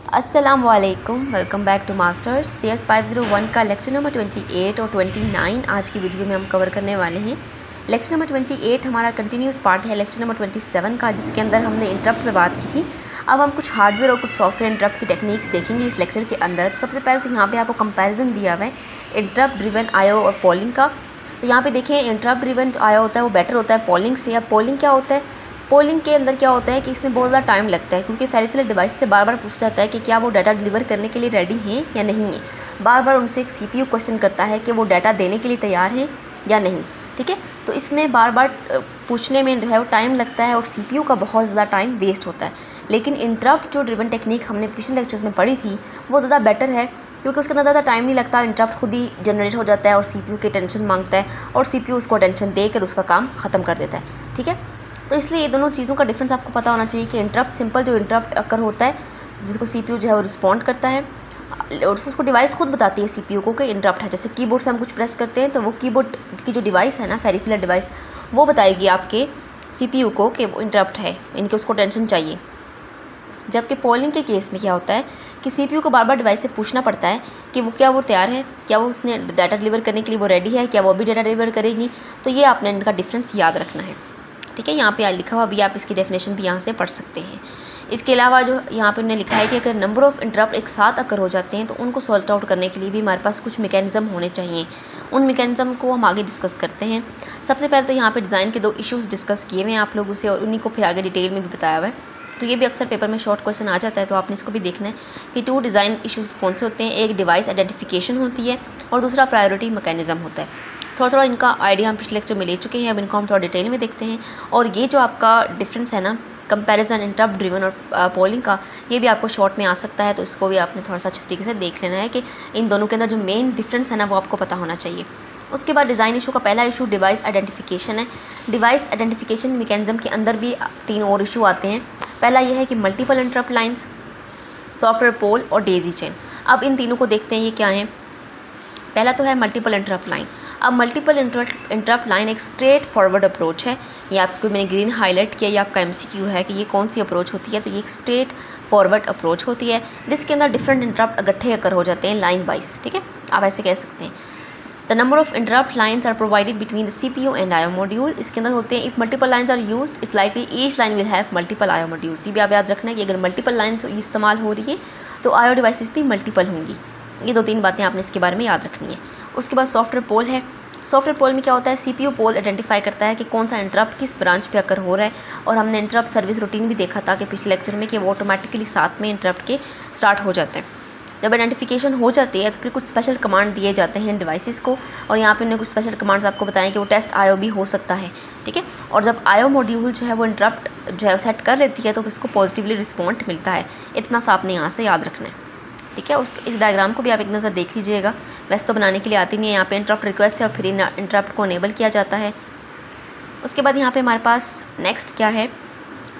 अस्सलाम वालेकुम, welcome back to masters. cs501 का लेक्चर नंबर 28 और 29 आज की वीडियो में हम कवर करने वाले हैं। लेक्चर नंबर 28 हमारा कंटिन्यूस पार्ट है लेक्चर नंबर 27 का, जिसके अंदर हमने इंटरप्ट पे बात की थी। अब हम कुछ हार्डवेयर और कुछ सॉफ्टवेयर इंटरप्ट की टेक्निक्स देखेंगे इस लेक्चर के अंदर। तो सबसे पहले तो यहाँ पे आपको कंपैरिजन दिया हुआ है इंटरप्ट ड्रिवन आईओ और पोलिंग का। तो यहाँ पे देखें, इंटरप्ट ड्रिवन आईओ होता है वो बेटर होता है पोलिंग से। अब पोलिंग क्या होता है? पोलिंग के अंदर क्या होता है कि इसमें बहुत ज़्यादा टाइम लगता है, क्योंकि पेरिफेरल डिवाइस से बार बार पूछा जाता है कि क्या वो डाटा डिलीवर करने के लिए रेडी हैं या नहीं है। बार बार उनसे एक सीपीयू क्वेश्चन करता है कि वो डाटा देने के लिए तैयार हैं या नहीं। ठीक है, तो इसमें बार बार पूछने में जो है वो टाइम लगता है और सीपीयू का बहुत ज़्यादा टाइम वेस्ट होता है। लेकिन इंटरप्ट जो ड्रिवन टेक्निक हमने पिछले लेक्चर्स में पढ़ी थी वो ज़्यादा बेटर है, क्योंकि उसके अंदर ज़्यादा टाइम नहीं लगता। इंटरप्ट खुद ही जनरेट हो जाता है और सीपीयू की अटेंशन मांगता है और सीपीयू उसको अटेंशन देकर उसका काम ख़त्म कर देता है। ठीक है, तो इसलिए ये दोनों चीज़ों का डिफरेंस आपको पता होना चाहिए कि इंटरप्ट सिंपल जो इंटरप्ट अकर होता है जिसको सीपीयू जो है वो रिस्पॉन्ड करता है और उसको डिवाइस खुद बताती है सीपीयू को कि इंटरप्ट है। जैसे कीबोर्ड से हम कुछ प्रेस करते हैं तो वो कीबोर्ड की जो डिवाइस है ना, पेरिफेरल डिवाइस, वो बताएगी आपके सीपीयू को कि वो इंटरप्ट है, इनके उसको टेंशन चाहिए। जबकि पोलिंग के केस में क्या होता है कि सीपीयू को बार बार डिवाइस से पूछना पड़ता है कि वो क्या वो तैयार है, क्या वो उसने डाटा डिलीवर करने के लिए वो रेडी है, क्या वो भी डाटा डिलीवर करेगी। तो ये आपने इनका डिफरेंस याद रखना है। ठीक है, यहाँ पे लिखा हुआ अभी आप इसकी डेफिनेशन भी यहाँ से पढ़ सकते हैं। इसके अलावा जो यहाँ पे उन्होंने लिखा है कि अगर नंबर ऑफ़ इंटरप्ट एक साथ अकर हो जाते हैं तो उनको सॉल्व आउट करने के लिए भी हमारे पास कुछ मैकेनिज्म होने चाहिए। उन मैकेनिज्म को हम आगे डिस्कस करते हैं। सबसे पहले तो यहाँ पे डिज़ाइन के 2 इश्यूज़ डिस्कस किए हुए हैं आप लोगों से और उन्हीं को फिर आगे डिटेल में भी बताया हुआ है। तो ये भी अक्सर पेपर में शॉर्ट क्वेश्चन आ जाता है, तो आपने इसको भी देखना है कि 2 डिज़ाइन इश्यूज़ कौन से होते हैं। एक डिवाइस आइडेंटिफिकेशन होती है और दूसरा प्रायोरिटी मैकेनिज्म होता है। थोड़ा इनका आइडिया हम पिछले लेक्चर में ले चुके हैं, अब इनको हम थोड़ा डिटेल में देखते हैं। और ये जो आपका डिफरेंस है ना, कंपैरिजन इंटरप्ट ड्रिवन और पोलिंग का, ये भी आपको शॉर्ट में आ सकता है, तो इसको भी आपने थोड़ा सा अच्छे तरीके से देख लेना है कि इन दोनों के अंदर जो मेन डिफरेंस है ना वो आपको पता होना चाहिए। उसके बाद डिज़ाइन इशू का पहला इशू डिवाइस आइडेंटिफिकेशन है। डिवाइस आइडेंटिफिकेशन मैकेनिज्म के अंदर भी 3 और इशू आते हैं। पहला यह है कि मल्टीपल इंटरप्ट लाइन्स, सॉफ्टवेयर पोल और डेजी चेन। अब इन तीनों को देखते हैं ये क्या है। पहला तो है मल्टीपल इंटरप्ट लाइन। अब मल्टीपल इंटरप्ट लाइन एक स्ट्रेट फॉरवर्ड अप्रोच है। ये आपको मैंने ग्रीन हाईलाइट किया, ये आपका MCQ है कि ये कौन सी अप्रोच होती है। तो ये एक स्ट्रेट फॉरवर्ड अप्रोच होती है जिसके अंदर डिफरेंट इंटरप्ट इकट्ठे अकर हो जाते हैं लाइन वाइज। ठीक है, आप ऐसे कह सकते हैं। The number of interrupt lines are provided between the CPU and IO module. इसके अंदर होते हैं if multiple lines are used it's likely each line will have multiple IO modules. ये भी आप याद रखना है कि अगर मल्टीपल लाइन्स इस्तेमाल हो रही है तो IO डिवाइसेस भी मल्टीपल होंगी। ये 2-3 बातें आपने इसके बारे में याद रखनी है। उसके बाद सॉफ्टवेयर पोल है। सॉफ्टवेयर पोल में क्या होता है, CPU पोल आइडेंटिफाई करता है कि कौन सा इंटरप्ट किस ब्रांच पे अकर हो रहा है। और हमने इंटरप्ट सर्विस रूटीन भी देखा था कि पिछले लेक्चर में कि वो ऑटोमेटिकली साथ में इंटरप्ट के स्टार्ट हो जाते हैं। जब आइडेंटिफिकेशन हो जाती है तो फिर कुछ स्पेशल कमांड दिए जाते हैं डिवाइसेस को, और यहाँ पे उन्होंने कुछ स्पेशल कमांड्स आपको बताएं कि वो टेस्ट IO भी हो सकता है। ठीक है, और जब IO मॉड्यूल जो है वो इंटरप्ट जो है सेट कर लेती है तो उसको पॉजिटिवली रिस्पॉन्ड मिलता है। इतना सा आपने यहाँ से याद रखना है। ठीक है, इस डायग्राम को भी आप एक नज़र देख लीजिएगा। वैसे तो बनाने के लिए आती नहीं है। यहाँ पे इंटरप्ट रिक्वेस्ट है और फिर इंटरप्ट को अनेबल किया जाता है। उसके बाद यहाँ पे हमारे पास नेक्स्ट क्या है,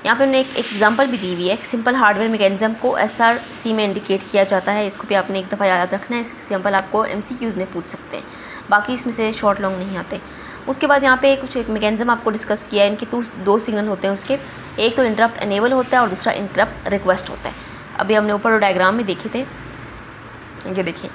यहाँ पे हमने एक एग्जांपल भी दी हुई है। एक सिंपल हार्डवेयर मैकेनिज्म को SRC में इंडिकेट किया जाता है। इसको भी आपने एक दफ़ा याद रखना है। इस एग्जांपल आपको MCQs में पूछ सकते हैं, बाकी इसमें से शॉर्ट लॉन्ग नहीं आते। उसके बाद यहाँ पे कुछ एक मैकेनिज्म आपको डिस्कस किया है। इनके 2 सिग्नल होते हैं उसके, एक तो इंटरप्ट अनेबल होता है और दूसरा इंटरप्ट रिक्वेस्ट होता है। अभी हमने ऊपर डायग्राम में देखे थे, ये देखिए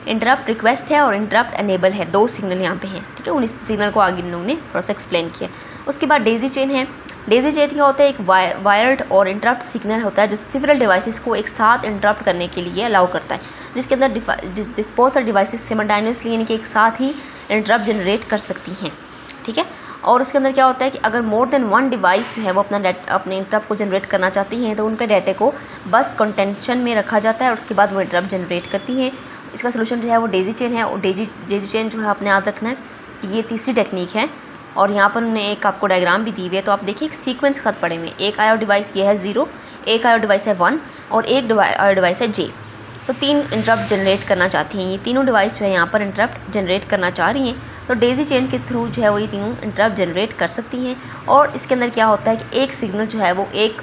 इंटरप्ट रिक्वेस्ट है और इंटरप्ट अनेबल है, 2 सिग्नल यहाँ पे हैं। ठीक है, उन सिग्नल को आगे इन लोगों ने थोड़ा सा एक्सप्लेन किया। उसके बाद डेजी चेन है। डेजी चेन क्या होता है, एक वायर्ड और इंटरप्ट सिग्नल होता है जो सिवरल डिवाइसेस को एक साथ इंटरप्ट करने के लिए अलाउ करता है, जिसके अंदर बहुत सारे डिवाइसेस सिमल्टेनियसली यानी कि एक साथ ही इंटरप्ट जनरेट कर सकती हैं। ठीक है, और उसके अंदर क्या होता है कि अगर मोर देन 1 डिवाइस जो है वो अपने इंटरप्ट को जनरेट करना चाहती हैं तो उनके डाटे को बस कंटेंशन में रखा जाता है और उसके बाद वो इंटरप्ट जनरेट करती हैं। इसका सोल्यूशन जो है वो डेजी चेन है। और डेजी चेन जो है आपने याद रखना है कि ये तीसरी टेक्निक है। और यहाँ पर उन्होंने एक आपको डायग्राम भी दी हुई है, तो आप देखिए एक सीक्वेंस के साथ पड़े हुए। एक IO डिवाइस ये है 0, एक IO डिवाइस है 1 और एक IO डिवाइस है J। तो 3 इंटरप्ट जनरेट करना चाहती हैं। ये तीनों डिवाइस जो है यहाँ पर इंटरप्ट जनरेट करना चाह रही हैं, तो डेजी चेन के थ्रू जो है वो ये तीनों इंटरप्ट जनरेट कर सकती हैं। और इसके अंदर क्या होता है कि एक सिग्नल जो है वो एक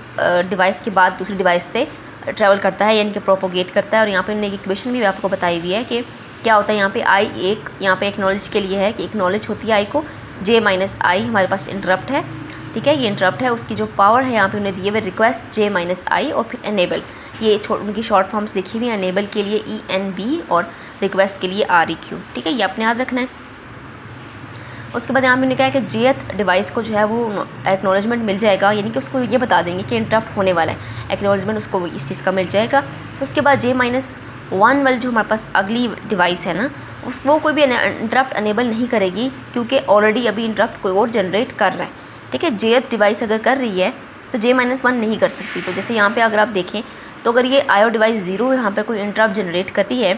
डिवाइस के बाद दूसरी डिवाइस से ट्रैवल करता है, यानी कि प्रोपोगेट करता है। और यहाँ पे उन्होंने एक इक्वेशन भी आपको बताई हुई है कि क्या होता है। यहाँ पे यहाँ पे एक्नॉलेज के लिए है कि एक्नॉलेज होती है I को, J - I हमारे पास इंटरप्ट है। ठीक है, ये इंटरप्ट है, उसकी जो पावर है यहाँ पे उन्हें दिए हुए रिक्वेस्ट J-I और फिर एनेबल, ये उनकी शॉर्ट फॉर्म्स लिखी हुई है, एनेबल के लिए ENB और रिक्वेस्ट के लिए REQ। ठीक है, ये आपने याद रखना है। उसके बाद यहाँ पे उन्होंने कहा है कि jth डिवाइस को जो है वो एक्नॉलेजमेंट मिल जाएगा, यानी कि उसको ये बता देंगे कि इंटरप्ट होने वाला है, एक्नॉलेजमेंट उसको इस चीज़ का मिल जाएगा। उसके बाद J-1 वाली जो हमारे पास अगली डिवाइस है ना, वो कोई भी इंटरप्ट अनेबल नहीं करेगी, क्योंकि ऑलरेडी अभी इंटरप्ट कोई और जनरेट कर रहा है। ठीक है, jth डिवाइस अगर कर रही है तो J-1 नहीं कर सकती। तो जैसे यहाँ पे अगर आप देखें तो अगर ये IO डिवाइस 0 यहाँ पर कोई इंटरप्ट जनरेट करती है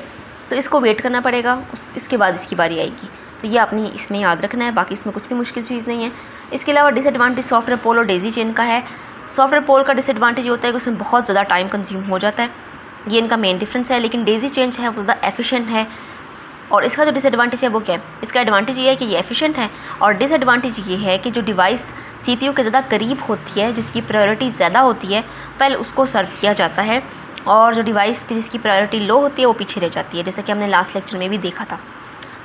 तो इसको वेट करना पड़ेगा, इसके बाद इसकी बारी आएगी। तो ये आपने इसमें याद रखना है, बाकी इसमें कुछ भी मुश्किल चीज़ नहीं है। इसके अलावा डिसएडवांटेज सॉफ्टवेयर पोल और डेजी चेन का है। सॉफ्टवेयर पोल का डिसएडवांटेज ये होता है कि उसमें बहुत ज़्यादा टाइम कंज्यूम हो जाता है, ये इनका मेन डिफरेंस है। लेकिन डेजी चेन है वो ज़्यादा एफिशिएंट है। और इसका जो डिसएडवांटेज है वो क्या है, इसका एडवांटेज ये है कि ये एफिशिएंट है, और डिसएडवांटेज ये है कि जो डिवाइस CPU के ज़्यादा करीब होती है, जिसकी प्रायोरिटी ज़्यादा होती है, पहले उसको सर्व किया जाता है, और जो डिवाइस जिसकी प्रायोरिटी लो होती है वो पीछे रह जाती है, जैसा कि हमने लास्ट लेक्चर में भी देखा था।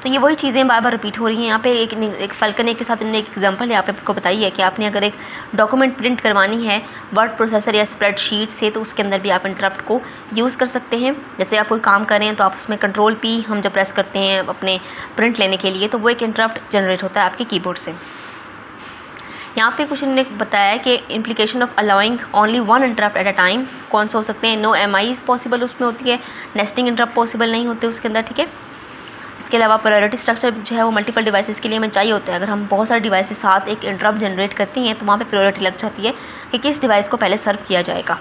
तो ये वही चीज़ें बार बार रिपीट हो रही हैं। यहाँ पे एक फैल्कन के साथ इन्होंने एक एग्जांपल यहाँ पे आपको बताई है कि आपने अगर एक डॉक्यूमेंट प्रिंट करवानी है वर्ड प्रोसेसर या स्प्रेडशीट से, तो उसके अंदर भी आप इंटरप्ट को यूज़ कर सकते हैं। जैसे आप कोई काम कर रहे हैं तो आप उसमें Ctrl+P हम जब प्रेस करते हैं अपने प्रिंट लेने के लिए, तो वो एक इंटरप्ट जनरेट होता है आपके कीबोर्ड से। यहाँ पे कुछ इन्होंने बताया है कि implication of allowing only one interrupt at a time कौन सा हो सकते हैं। नो MIs पॉसिबल उसमें होती है, नेस्टिंग इंटरप्ट पॉसिबल नहीं होते उसके अंदर। ठीक है, इसके अलावा प्रायोरिटी स्ट्रक्चर जो है वो मल्टीपल डिवाइसेस के लिए हमें चाहिए होता है। अगर हम बहुत सारे डिवाइसेस साथ एक इंटरप्ट जनरेट करती हैं तो वहाँ पे प्रायोरिटी लग जाती है कि किस डिवाइस को पहले सर्व किया जाएगा।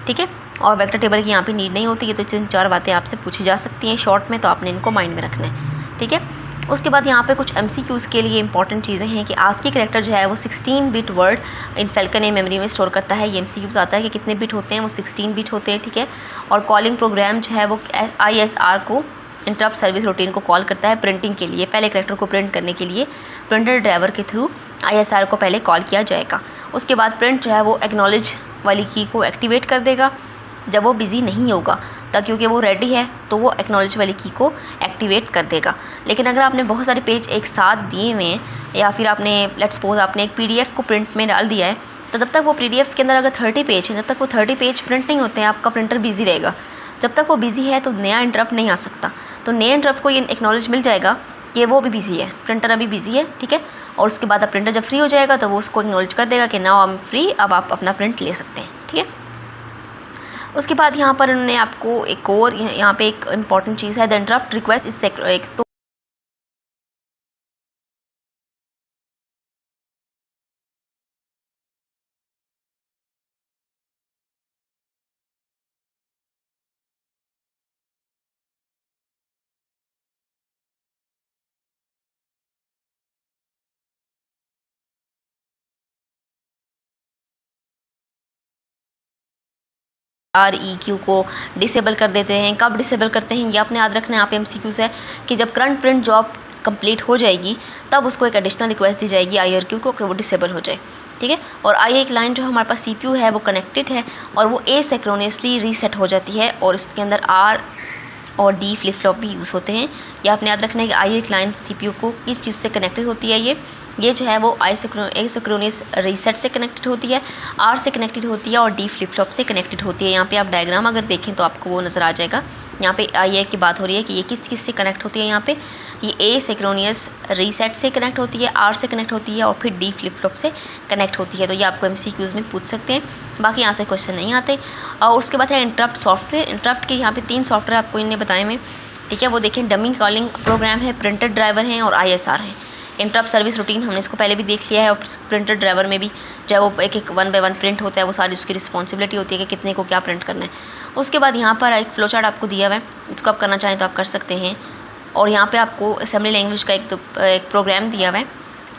ठीक है, और वेक्टर टेबल की यहाँ पे नीड नहीं होती है। तो इन 4 बातें आपसे पूछी जा सकती हैं शॉर्ट में, तो आपने इनको माइंड में रखना है। ठीक है, उसके बाद यहाँ पे कुछ MCQs के लिए इंपॉर्टेंट चीज़ें हैं कि ASCII कैरेक्टर जो है वो 16 bit word in falcon a memory में स्टोर करता है। ये MCQs आता है कि कितने बिट होते हैं, वो 16 बिट होते हैं। ठीक है, और कॉलिंग प्रोग्राम जो है वो ISR को इंटरप्ट सर्विस रूटीन को कॉल करता है प्रिंटिंग के लिए। पहले कैरेक्टर को प्रिंट करने के लिए प्रिंटर ड्राइवर के थ्रू ISR को पहले कॉल किया जाएगा। उसके बाद प्रिंट जो है वो एक्नॉलेज वाली की को एक्टिवेट कर देगा जब वो बिज़ी नहीं होगा, तब क्योंकि वो रेडी है तो वो एक्नॉलेज वाली की को एक्टिवेट कर देगा। लेकिन अगर आपने बहुत सारे पेज एक साथ दिए हुए हैं, या फिर आपने लेट्स सपोज आपने एक PDF को प्रिंट में डाल दिया है, तो जब तक वो PDF के अंदर अगर 30 पेज है, जब तक वो 30 पेज प्रिंट नहीं होते हैं आपका प्रिंटर बिजी रहेगा। जब तक वो बिजी है तो नया इंटरप्ट नहीं आ सकता। तो नए इंटरप्ट को ये एक्नॉलेज मिल जाएगा कि वो भी बिजी है, प्रिंटर अभी बिजी है। ठीक है, और उसके बाद अब प्रिंटर जब फ्री हो जाएगा तो वो उसको एक्नॉलेज कर देगा कि नाउ आई एम फ्री, अब आप अपना प्रिंट ले सकते हैं। ठीक है, उसके बाद यहाँ पर उन्होंने आपको एक और यहाँ पे एक इम्पॉर्टेंट चीज़ है, द इंटरप्ट रिक्वेस्ट इस एक तो REQ को डिसेबल कर देते हैं। कब डिसेबल करते हैं ये आपने याद रखना है। यहाँ पे MCQ है कि जब करंट प्रिंट जॉब कंप्लीट हो जाएगी तब उसको एक एडिशनल रिक्वेस्ट दी जाएगी IRQ को कि वो डिसेबल हो जाए। ठीक है, और एक लाइन जो हमारे पास CPU है वो कनेक्टेड है और वो एसिंक्रोनसली रीसेट हो जाती है, और इसके अंदर R और D फ्लिप फ्लॉप भी यूज़ होते हैं। ये आपने याद रखना है कि एक लाइन CPU को किस चीज़ से कनेक्टेड होती है। ये जो है वो एसिंक्रोनस रीसेट से कनेक्टेड होती है, R से कनेक्टेड होती है और D फ्लिप फ्लॉप से कनेक्टेड होती है। यहाँ पे आप डायग्राम अगर देखें तो आपको वो नज़र आ जाएगा। यहाँ पे IA की बात हो रही है कि ये किस से कनेक्ट होती है। यहाँ पे ये एसिंक्रोनस रीसेट से कनेक्ट होती है, R से कनेक्ट होती है और फिर D फ्लिप फ्लॉप से कनेक्ट होती है। तो ये आपको MCQs में पूछ सकते हैं, बाकी यहाँ से क्वेश्चन नहीं आते। और उसके बाद है इंटरप्ट सॉफ्टवेयर। इंटरप्ट के यहाँ पे 3 सॉफ्टवेयर आपको इन्हें बताए में। ठीक है, वो देखें, डमी कॉलिंग प्रोग्राम है, प्रिंटर ड्राइवर है और ISR है। इंटरप्ट सर्विस रूटीन हमने इसको पहले भी देख लिया है, और प्रिंटर ड्राइवर में भी जब वो एक 1 बाय 1 प्रिंट होता है, वो सारी उसकी रिस्पॉन्सिबिलिटी होती है कि कितने को क्या प्रिंट करना है। उसके बाद यहाँ पर एक फ्लो चार्ट आपको दिया हुआ है, इसको आप करना चाहें तो आप कर सकते हैं। और यहाँ पे आपको असेंबली लैंग्वेज का एक प्रोग्राम दिया हुआ है।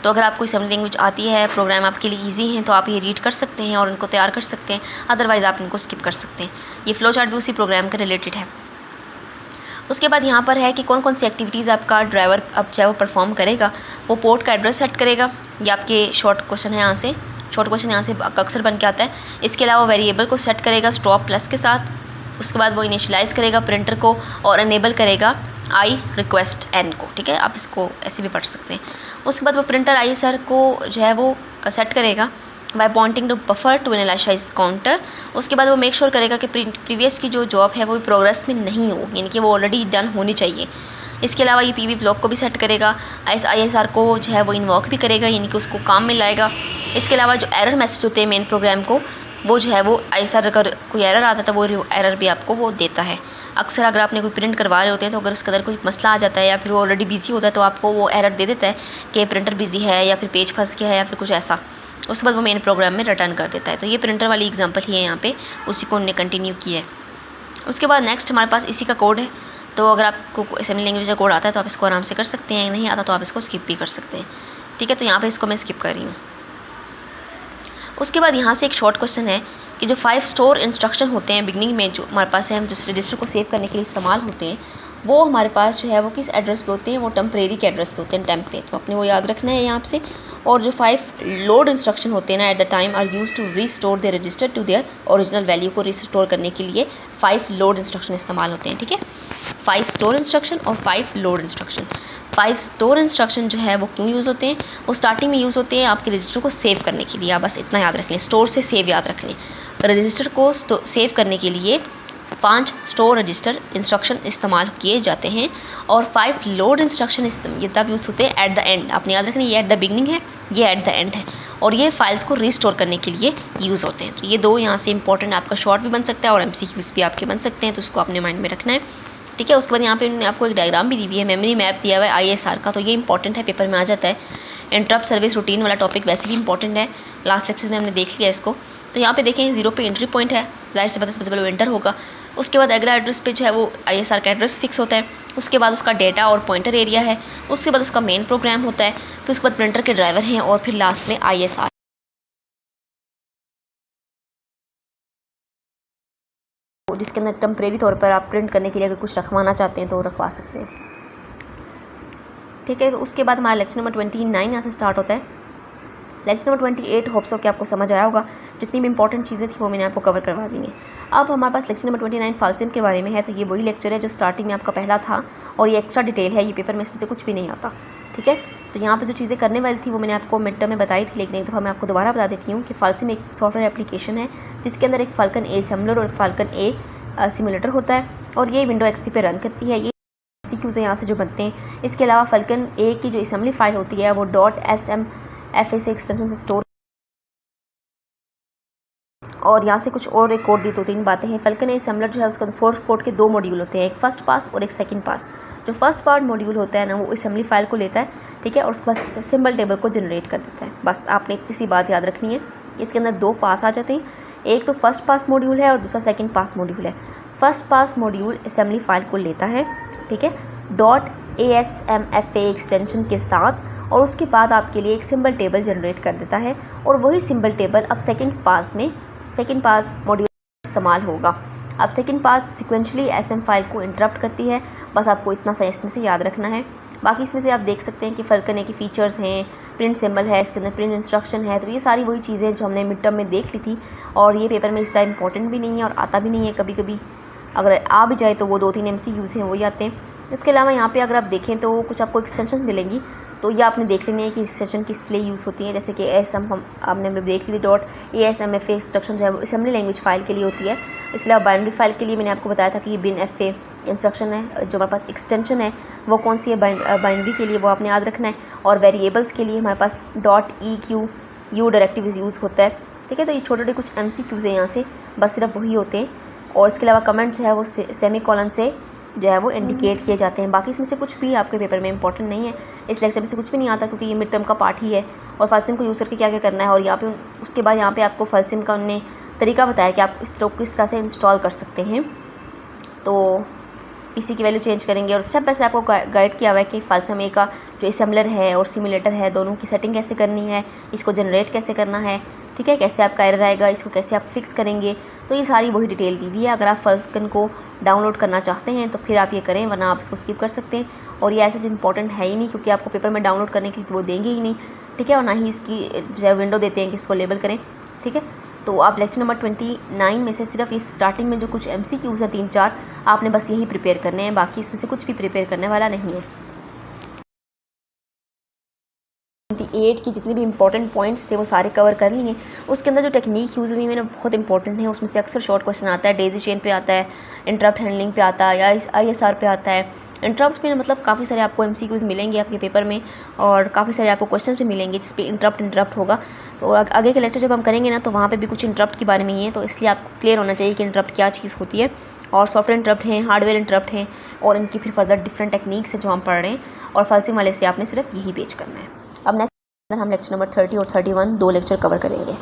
तो अगर आपको असेंबली लैंग्वेज आती है, प्रोग्राम आपके लिए ईजी हैं, तो आप ये रीड कर सकते हैं और इनको तैयार कर सकते हैं, अदरवाइज़ आप इनको स्किप कर सकते हैं। ये फ्लो चार्ट भी उसी प्रोग्राम के रिलेटेड है। उसके बाद यहाँ पर है कि कौन कौन सी एक्टिविटीज़ आपका ड्राइवर अब चाहे वो परफॉर्म करेगा। वो पोर्ट का एड्रेस सेट करेगा, ये आपके शॉर्ट क्वेश्चन है, यहाँ से शॉर्ट क्वेश्चन यहाँ से अक्सर बन के आता है। इसके अलावा वेरिएबल को सेट करेगा स्टॉप प्लस के साथ। उसके बाद वो इनिशियलाइज़ करेगा प्रिंटर को और इनेबल करेगा आई रिक्वेस्ट एन को, ठीक है, आप इसको ऐसे भी पढ़ सकते हैं। उसके बाद वो प्रिंटर ISR को जो है वो सेट करेगा by pointing to buffer to initialize counter. उसके बाद वो मेक श्योर करेगा कि प्रीवियस की जो जॉब है वो प्रोग्रेस में नहीं हो, यानी कि वो ऑलरेडी डन होनी चाहिए। इसके अलावा ये PV ब्लॉक को भी सेट करेगा, ISR को जो है वो इन्वॉक भी करेगा, यानी कि उसको काम में लाएगा। इसके अलावा जो एरर मैसेज होते हैं मेन प्रोग्राम को, वो जो है वो ISR अगर कोई एरर आता है तो वो एरर भी आपको वो देता है। अक्सर अगर आपने कोई प्रिंट करवा रहे होते हैं तो अगर उसके अंदर कोई मसला आ जाता है या फिर वो ऑलरेडी बिजी होता है तो आपको वो एरर दे देता है कि प्रिंटर बिजी है या फिर पेज फंस गया है या फिर कुछ ऐसा। उसके बाद वो मेन प्रोग्राम में रिटर्न कर देता है। तो ये प्रिंटर वाली एग्जांपल ही है यहाँ पे, उसी को उन्होंने कंटिन्यू किया है। उसके बाद नेक्स्ट हमारे पास इसी का कोड है। तो अगर आपको असेंबली लैंग्वेज का कोड आता है तो आप इसको आराम से कर सकते हैं, नहीं आता तो आप इसको स्किप भी कर सकते हैं, ठीक है। तो यहाँ पे इसको मैं स्किप कर रही हूँ। उसके बाद यहाँ से एक शॉर्ट क्वेश्चन है कि जो 5 स्टोर इंस्ट्रक्शन होते हैं बिगनिंग में जो हमारे पास है, हम जिस रजिस्टर को सेव करने के लिए इस्तेमाल होते हैं, वो हमारे पास जो है वो किस एड्रेस पे होते हैं, वो टेम्परेरी के एड्रेस पे होते हैं, टेम्प पे। तो अपने वो याद रखना है यहाँ से। और जो 5 लोड इंस्ट्रक्शन होते हैं ना, at the time are used to restore the register to their original value को रिस्टोर करने के लिए 5 लोड इंस्ट्रक्शन इस्तेमाल होते हैं, ठीक है। 5 स्टोर इंस्ट्रक्शन और 5 लोड इंस्ट्रक्शन। 5 स्टोर इंस्ट्रक्शन जो है वो क्यों यूज़ होते हैं, वो स्टार्टिंग में यूज़ होते हैं आपके रजिस्टर को सेव करने के लिए। आप बस इतना याद रख लें, स्टोर से सेव याद रख लें। रजिस्टर को सेव करने के लिए 5 स्टोर रजिस्टर इंस्ट्रक्शन इस्तेमाल किए जाते हैं और 5 लोड इंस्ट्रक्शन ये तब यूज़ होते हैं एट द एंड। आपने याद रखना, ये एट द बिगनिंग है, ये एट द एंड है, और ये फाइल्स को रिस्टोर करने के लिए यूज़ होते हैं। तो ये दो यहाँ से इंपॉर्टेंट आपका शॉर्ट भी बन सकता है और MCQs भी आपके बन सकते हैं, तो उसको अपने माइंड में रखना है, ठीक है। उसके बाद यहाँ पे उन्होंने आपको एक डायग्राम भी दी हुई है, मेमोरी मैप दिया हुआ है ISR का, तो ये इंपॉर्टेंट है, पेपर में आ जाता है। इंटरप्ट सर्विस रूटीन वाला टॉपिक वैसे भी इंपॉर्टेंट है, लास्ट लेक्चर में हमने देख लिया इसको। तो यहाँ पे देखें 0 पे एंट्री पॉइंट है, जाहिर से पता सबसे पहले वो एंटर होगा। उसके बाद अगला एड्रेस पे जो है वो ISR का एड्रेस फिक्स होता है। उसके बाद उसका डेटा और पॉइंटर एरिया है। उसके बाद उसका मेन प्रोग्राम होता है, फिर उसके बाद प्रिंटर के ड्राइवर हैं और फिर लास्ट में ISR, जिसके अंदर टेम्परेरी तौर पर आप प्रिंट करने के लिए अगर कुछ रखवाना चाहते हैं तो रखवा सकते हैं, ठीक है। उसके बाद हमारा लेक्चर नंबर 29 यहाँ से स्टार्ट होता है। लेक्चर नंबर 28 होप्स हो कि आपको समझ आया होगा। जितनी भी इंपॉर्टेंट चीज़ें थी वो मैंने आपको कवर करवा दी हैं। अब हमारे पास लेक्चर नंबर 29 फालसिम के बारे में है। तो ये वही लेक्चर है जो स्टार्टिंग में आपका पहला था और ये एक्स्ट्रा डिटेल है, ये पेपर में इसमें से कुछ भी नहीं आता, ठीक है। तो यहाँ पर जो चीज़ें करने वाली थी वो मैंने आपको मिड टर्म में बताई थी, लेकिन एक दफ़ा मैं आपको दोबारा बता देती हूँ कि फालसिम एक सॉफ्टवेयर एप्लीकेशन है जिसके अंदर एक फाल्कन A असेंबलर और फाल्कन A सिमुलेटर होता है और ये विंडो XP पे रन करती है। ये MCQs यहाँ से जो बनते हैं। इसके अलावा फाल्कन A की जो असेंबली फाइल होती है वो .smfa एक्सटेंशन से स्टोर, और यहाँ से कुछ और एक कोड दी, 2-3 बातें हैं। फाल्कन A असेंबलर जो है उसका सोर्स कोड के 2 मॉड्यूल होते हैं, एक फर्स्ट पास और एक सेकंड पास। जो फर्स्ट पार्ट मॉड्यूल होता है ना वो असेंबली फाइल को लेता है, ठीक है, और उसके बाद सिंबल टेबल को जनरेट कर देता है। बस आपने इतनी सी बात याद रखनी है कि इसके अंदर 2 पास आ जाते हैं, एक तो फर्स्ट पास मॉड्यूल है और दूसरा सेकंड पास मॉड्यूल है। First pass module assembly file को लेता है, ठीक है, .asmfa एक्सटेंशन के साथ, और उसके बाद आपके लिए एक सिंबल टेबल जनरेट कर देता है और वही सिंबल टेबल अब सेकंड पास मॉड्यूल इस्तेमाल होगा। अब सेकंड पास सिक्वेंशली SM फाइल को इंटरप्ट करती है। बस आपको इतना सा इसमें से याद रखना है। बाकी इसमें से आप देख सकते हैं कि फाल्कन A की फ़ीचर्स हैं, प्रिंट सिंबल है, इसके अंदर प्रिंट इंस्ट्रक्शन है। तो ये सारी वही चीज़ें जो हमने मिड टर्म में देख ली थी और ये पेपर में इस टाइम इंपॉर्टेंट भी नहीं है और आता भी नहीं है। कभी कभी अगर आ भी जाए तो वो 2-3 MCQs हैं वही आते हैं। इसके अलावा यहाँ पे अगर आप देखें तो कुछ आपको एक्सटेंशन मिलेंगी, तो ये आपने देख लेनी है कि एक्सटेंशन किस लिए यूज़ होती है। जैसे कि आपने देख ली .asmfa एक्सटेंशन जो है वो असेंबली लैंग्वेज फ़ाइल के लिए होती है। इसके अलावा बाइनरी फाइल के लिए मैंने आपको बताया था कि ये binfa इंस्ट्रक्शन है, जो हमारे पास एक्सटेंशन है वो कौन सी है, बाइनरी के लिए, वो आपने याद रखना है। और वेरिएबल्स के लिए हमारे पास .equ डायरेक्टिव यूज़ होता है, ठीक है। तो ये छोटे छोटे कुछ MCQs हैं यहाँ से, बस सिर्फ वही होते हैं। और इसके अलावा कमेंट जो है वो सेमीकोलन से जो है वो इंडिकेट किए जाते हैं। बाकी इसमें से कुछ भी आपके पेपर में इंपॉर्टेंट नहीं है, इस लेक्चर में से कुछ भी नहीं आता क्योंकि ये मिड टर्म का पार्ट ही है। और फालसिम को यूज़ करके क्या क्या करना है, और यहाँ पे उसके बाद यहाँ पे आपको फालसिम का उन्होंने तरीका बताया कि आप इस तरह किस तरह से इंस्टॉल कर सकते हैं। तो PC की वैल्यू चेंज करेंगे और स्टेप बाय स्टेप आपको गाइड किया हुआ है कि फालसिम A का जो असेंबलर है और सिमुलेटर है दोनों की सेटिंग कैसे करनी है, इसको जनरेट कैसे करना है, ठीक है, कैसे आपका एरर आएगा, इसको कैसे आप फिक्स करेंगे। तो ये सारी वही डिटेल दी हुई है। अगर आप फाल्कन को डाउनलोड करना चाहते हैं तो फिर आप ये करें, वरना आप इसको स्किप कर सकते हैं। और ये ऐसा जो इंपॉर्टेंट है ही नहीं क्योंकि आपको पेपर में डाउनलोड करने के लिए तो वो देंगे ही नहीं, ठीक है, और ना ही इसकी जो विंडो देते हैं कि इसको लेबल करें, ठीक है। तो आप लेक्चर नंबर 29 में से सिर्फ इस स्टार्टिंग में जो कुछ MCQs हैं 3-4 आपने बस यही प्रिपेयर करने हैं, बाकी इसमें से कुछ भी प्रिपेयर करने वाला नहीं है। 28 की जितने भी इंपॉर्टेंट पॉइंट्स थे वो सारे कवर कर लिए। उसके अंदर जो टेक्निक यूज़ हुई है बहुत इंपॉर्टेंट है, उसमें से अक्सर शॉर्ट क्वेश्चन आता है, डेजी चेन पे आता है, इंटरप्ट हैंडलिंग पे आता है, या ISR पे आता है। इंटरप्ट में मतलब काफ़ी सारे आपको MCQs मिलेंगे आपके पेपर में, और काफ़ी सारे आपको क्वेश्चन भी मिलेंगे जिस पे इंटरप्ट होगा। तो आगे के लेक्चर जब हम करेंगे ना तो वहाँ पे भी कुछ इंटरप्ट के बारे में ही है, तो इसलिए आपको क्लियर होना चाहिए कि इंटरप्ट क्या चीज़ होती है, और सॉफ्टवेयर इंटरप्ट हैं, हार्डवेयर इंटरप्ट हैं, और इनकी फिर फर्दर डिफरेंट टेक्निक्स है जो हम पढ़ रहे हैं, और फर्स्ट वाले से आपने सिर्फ यही पेज करना है। अब नेक्स्ट हम लेक्चर नंबर 30 और 31 2 लेक्चर कवर करेंगे।